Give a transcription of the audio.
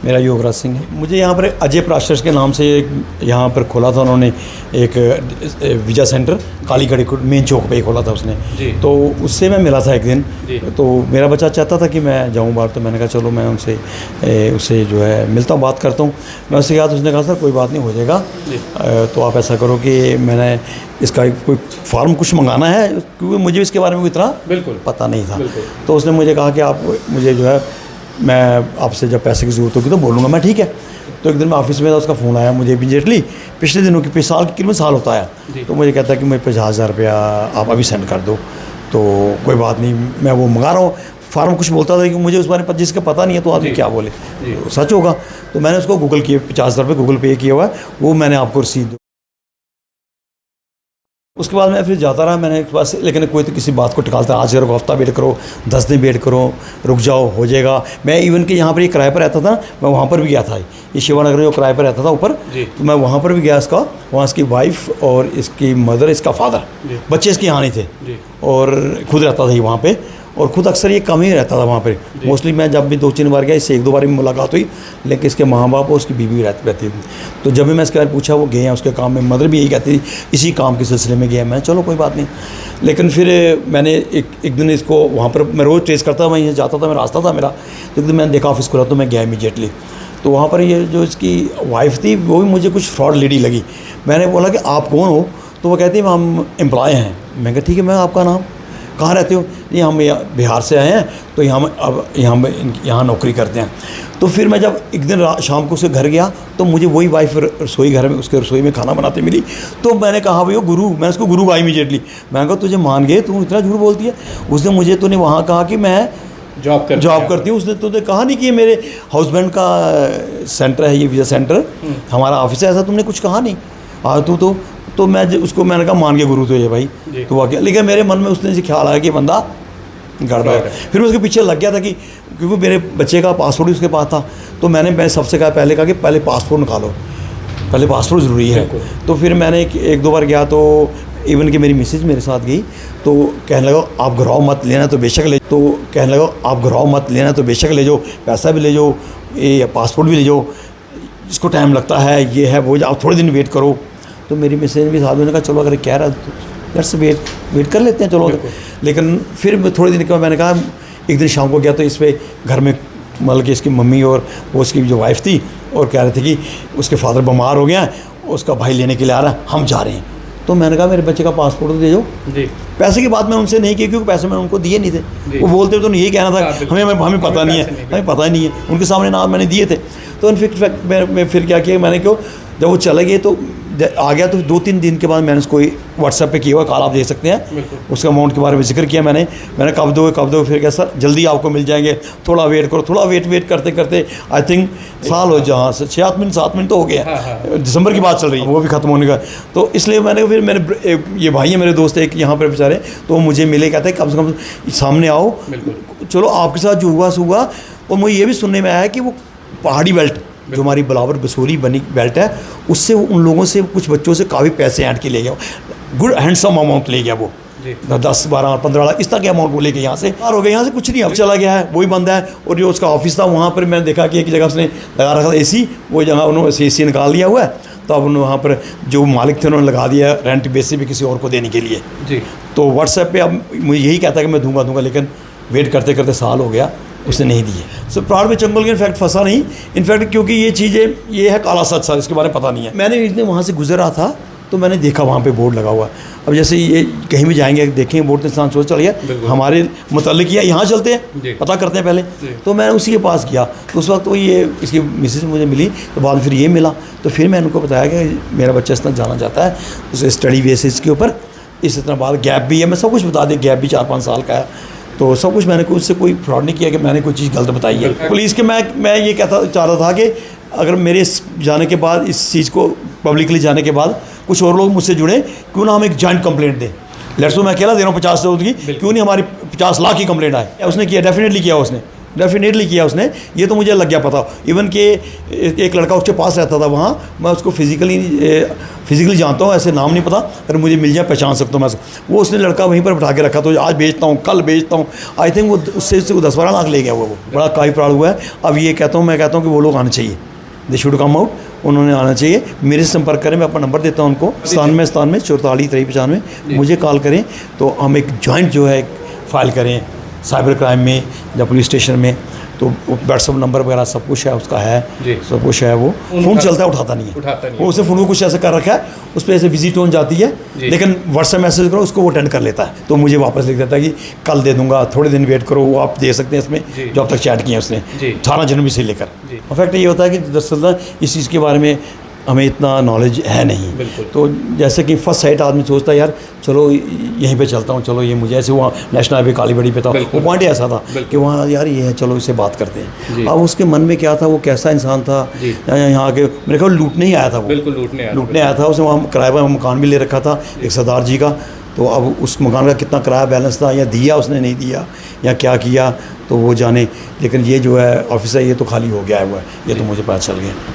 मेरा योगराज सिंह है। मुझे यहाँ पर अजय प्राशर्स के नाम से एक यहाँ पर खोला था उन्होंने, एक वीज़ा सेंटर कालीगढ़ मेन चौक पे खोला था उसने। तो उससे मैं मिला था एक दिन, तो मेरा बच्चा चाहता था कि मैं जाऊँ बाहर, तो मैंने कहा चलो मैं उससे जो है मिलता हूँ, बात करता हूँ। मैं उससे कहा तो उसने कहा सर कोई बात नहीं, हो जाएगा। तो आप ऐसा करो कि मैंने इसका कोई फॉर्म कुछ मंगाना है, क्योंकि मुझे इसके बारे में इतना बिल्कुल पता नहीं था। तो उसने मुझे कहा कि आप मुझे जो है, मैं आपसे जब पैसे की ज़रूरत होगी तो बोलूँगा मैं, ठीक है। तो एक दिन मैं ऑफिस में था, उसका फ़ोन आया मुझे इमीडिएटली, पिछले दिनों की साल कितने साल होता है, तो मुझे कहता है कि मुझे 50,000 रुपया आप अभी सेंड कर दो। तो कोई बात नहीं, मैं वो मंगा रहा हूँ। फार्म कुछ बोलता था कि मुझे उस बारे में जिसका पता नहीं है तो आदमी क्या बोले, तो सच होगा। तो मैंने उसको गूगल किए, 50,000 रुपये गूगल पे किया हुआ है, वो मैंने आपको रसीद दूँ। उसके बाद मैं फिर जाता रहा, मैंने एक पास, लेकिन कोई तो किसी बात को टिकालता, आज करो, हफ्ता वेट करो, 10 दिन वेट करो, रुक जाओ, हो जाएगा। मैं इवन कि यहाँ पर ये किराए पर रहता था, मैं वहाँ पर भी गया था, ये शिवानगर में जो किराए पर रहता था ऊपर, तो मैं वहाँ पर भी गया इसका। वहाँ इसकी वाइफ और इसकी मदर, इसका फादर, बच्चे इसके यहाँ नहीं थे, और खुद रहता था ये वहाँ पे, और ख़ुद अक्सर ये कम ही रहता था वहाँ पे। मोस्टली मैं जब भी 2-3 बार गया, इससे 1-2 बार मुलाकात हुई, लेकिन इसके माँ बाप और उसकी बीवी रहती थी। तो जब भी मैं इसके बारे में पूछा, वो गए हैं उसके काम में, मदर भी यही कहती थी इसी काम के सिलसिले में गया मैं, चलो कोई बात नहीं। लेकिन फिर मैंने एक दिन इसको वहाँ पर, मैं रोज़ ट्रेस करता था, मैं यहाँ जाता था, मेरा रास्ता था मेरा। तो एक दिन मैंने देखा ऑफिस खुला, तो मैं गया इमीडिएटली। तो वहाँ पर ये जो इसकी वाइफ थी, वो भी मुझे कुछ फ्रॉड लेडी लगी। मैंने बोला कि आप कौन हो? तो वो कहती है हम एम्प्लॉय हैं। मैं कहा ठीक है, मैं आपका नाम, कहाँ रहते हो? नहीं, हम बिहार से आए हैं, तो यहाँ नौकरी करते हैं। तो फिर मैं जब एक दिन शाम को उसके घर गया, तो मुझे वही वाइफ रसोई घर में, उसके रसोई में खाना बनाते मिली। तो मैंने कहा भाई गुरु, मैंने उसको गुरु कहा इमीडिएटली। मैंने कहा तुझे मान गए, तू इतना झूठ बोलती है। उसने मुझे, तूने वहाँ कहा कि मैं जॉब करती हूँ। उसने तुझे कहा नहीं कि ये मेरे हस्बैंड का सेंटर है, ये वीज़ा सेंटर हमारा ऑफिस है, ऐसा तुमने कुछ कहा नहीं। तू तो मैं उसको, मैंने कहा मान गया गुरु तो ये भाई, तो वाकई। लेकिन मेरे मन में उसने ख्याल आया कि बंदा गड़बड़ है। फिर मैं उसके पीछे लग गया था कि, क्योंकि मेरे बच्चे का पासपोर्ट भी उसके पास था। तो मैंने सबसे कहा पहले कि पहले पासपोर्ट निकालो, पहले पासपोर्ट ज़रूरी है। तो फिर मैंने 1-2 बार गया, तो इवन कि मेरी मिसेज मेरे साथ गई, तो कहने लगा आप घराव मत लेना तो बेशक ले, तो कहने लगा आप घराव मत लेना तो बेशक ले जाओ, पैसा भी ले जाओ, ये पासपोर्ट भी ले जाओ, इसको टाइम लगता है, ये है वो, आप थोड़े दिन वेट करो। तो मेरी मिसेज भी साथ में कहा चलो अगर कह रहा है लेट्स वेट कर लेते हैं, चलो। लेकिन फिर थोड़े दिन के बाद मैंने कहा, एक दिन शाम को गया, तो इस पर घर में मतलब कि इसकी मम्मी और वो उसकी जो वाइफ थी, और कह रहे थे कि उसके फादर बीमार हो गया है, उसका भाई लेने के लिए आ रहा है, हम जा रहे हैं। तो मैंने कहा मेरे बच्चे का पासपोर्ट तो दे दो। पैसे की बात मैं उनसे नहीं की, क्योंकि पैसे मैंने उनको दिए नहीं थे। वो बोलते तो यही कहना था हमें पता नहीं है, हमें पता नहीं है। उनके सामने नाम मैंने दिए थे। तो इनफैक्ट मैं फिर क्या किया, मैंने क्यों, जब वो चले गए तो आ गया, तो 2-3 दिन के बाद मैंने उसको व्हाट्सएप पे किया हुआ कॉल, आप देख सकते हैं, उसका अमाउंट के बारे में जिक्र किया मैंने कब दो, फिर क्या सर जल्दी आपको मिल जाएंगे, थोड़ा वेट करो। थोड़ा वेट करते करते आई थिंक साल हो, जहाँ से 7 महीने तो हो गया। दिसंबर की बात चल रही है, वो भी ख़त्म होने का। तो इसलिए मैंने ये भाई है मेरे दोस्त एक यहाँ पर बेचारे, तो मुझे मिले, कहते हैं कम से कम सामने आओ, चलो आपके साथ जो हुआ। और मुझे ये भी सुनने में आया कि वो पहाड़ी बेल्ट जो हमारी बलावर बसूरी बनी बेल्ट है, उससे उन लोगों से, कुछ बच्चों से काफ़ी पैसे ऐंठ के ले गया, गुड हैंडसम अमाउंट ले गया वो, 10, 12, 15 लाख इस तरह के अमाउंट वो लेके यहाँ से बाहर हो गया। यहाँ से कुछ नहीं, अब चला गया है, वही बंद है। और जो उसका ऑफिस था, वहाँ पर मैंने देखा कि एक जगह उसने लगा रखा था AC, वो जगह उन्होंने AC निकाल लिया हुआ है। तो अब उन्होंने वहाँ पर जो मालिक थे उन्होंने लगा दिया रेंट बेसिस पे किसी और को देने के लिए। तो व्हाट्सएप पर अब मुझे यही कहता है कि मैं दूंगा, लेकिन वेट करते करते साल हो गया, उसने नहीं दिए। सो प्राण में चंबल के इनफैक्ट फंसा नहीं, इनफैक्ट क्योंकि ये चीज़ें, ये है काला सच, इसके बारे में पता नहीं है। मैंने इतने वहाँ से गुजर रहा था, तो मैंने देखा वहाँ पे बोर्ड लगा हुआ। अब जैसे ये कहीं भी जाएंगे देखेंगे बोर्ड, तो इंसान सोच चल गया हमारे मुतल्लिक किया, यहाँ चलते हैं, पता करते हैं पहले। तो मैं उसी के पास गया, तो उस वक्त वो ये इसकी मिसेज मुझे मिली, तो बाद में फिर ये मिला। तो फिर मैंने उनको बताया कि मेरा बच्चा इस तरह जाना चाहता है, उसे स्टडी बेसिस के ऊपर, इस तरह बाद गैप भी है, मैं सब कुछ बता दिया, गैप भी 4-5 साल का है। तो सब कुछ मैंने उससे कोई फ्रॉड नहीं किया कि मैंने कोई चीज़ गलत बताई है। पुलिस के मैं ये चाहता था कि अगर मेरे जाने के बाद, इस चीज़ को पब्लिकली जाने के बाद कुछ और लोग मुझसे जुड़े, क्यों ना हम एक जॉइंट कंप्लेंट दें। लेट्स सो मैं अकेला दे रहा हूँ 50 लोगों की, क्यों नहीं हमारी 50 लाख की कंप्लेंट आए। उसने किया, डेफिनेटली किया उसने, डेफिनेटली किया उसने, ये तो मुझे लग गया पता। इवन कि एक लड़का उसके पास रहता था वहाँ, मैं उसको फिजिकली जानता हूँ, ऐसे नाम नहीं पता, अगर मुझे मिल जाए पहचान सकता हूँ मैं। वो उसने लड़का वहीं पर बैठा के रखा, तो आज बेचता हूँ, कल बेचता हूँ। आई थिंक वो उससे 10-12 लाख ले गया वो बड़ा काफ़ी प्राउड हुआ है। अब ये कहता हूँ, मैं कहता हूँ कि वो लोग आने चाहिए, दे शुड कम आउट, उन्होंने आना चाहिए। मेरे से संपर्क करें, मैं अपना नंबर देता हूँ उनको, 97 44 93 95, मुझे कॉल करें तो हम एक जॉइंट जो है फाइल करें साइबर क्राइम में या पुलिस स्टेशन में। तो व्हाट्सअप नंबर वगैरह सब कुछ है उसका, है सब कुछ है। वो फ़ोन चलता है, उठाता नहीं है वो, उसने फ़ोन को कुछ ऐसे कर रखा है, उस पर ऐसे विजिट टोन जाती है, लेकिन व्हाट्सएप मैसेज करो उसको वो अटेंड कर लेता है, तो मुझे वापस लिख देता है कि कल दे दूंगा, थोड़े दिन वेट करो। वो आप दे सकते हैं इसमें जो अब तक चैट किया उसने 18 जनवरी से लेकर। इनफैक्ट ये होता है कि दरअसल इस चीज़ के बारे में हमें इतना नॉलेज है नहीं, तो जैसे कि फर्स्ट साइट आदमी सोचता है यार चलो यहीं पे चलता हूँ, चलो ये मुझे ऐसे वहाँ नेशनल हाईवे कालीबड़ी पे था, वो पॉइंट ऐसा था कि वहाँ यार ये है, चलो इससे बात करते हैं। अब उसके मन में क्या था, वो कैसा इंसान था, यहाँ आके मेरे ख्याल लूटने ही आया था, वो बिल्कुल लूटने आया था। उसने वहाँ किराए पर मकान भी ले रखा था एक सरदार जी का, तो अब उस मकान का कितना किराया बैलेंस था, या दिया उसने नहीं दिया या क्या किया तो वो जाने, लेकिन ये जो है ऑफिस है ये तो खाली हो गया है, वो ये तो मुझे पता चल गया।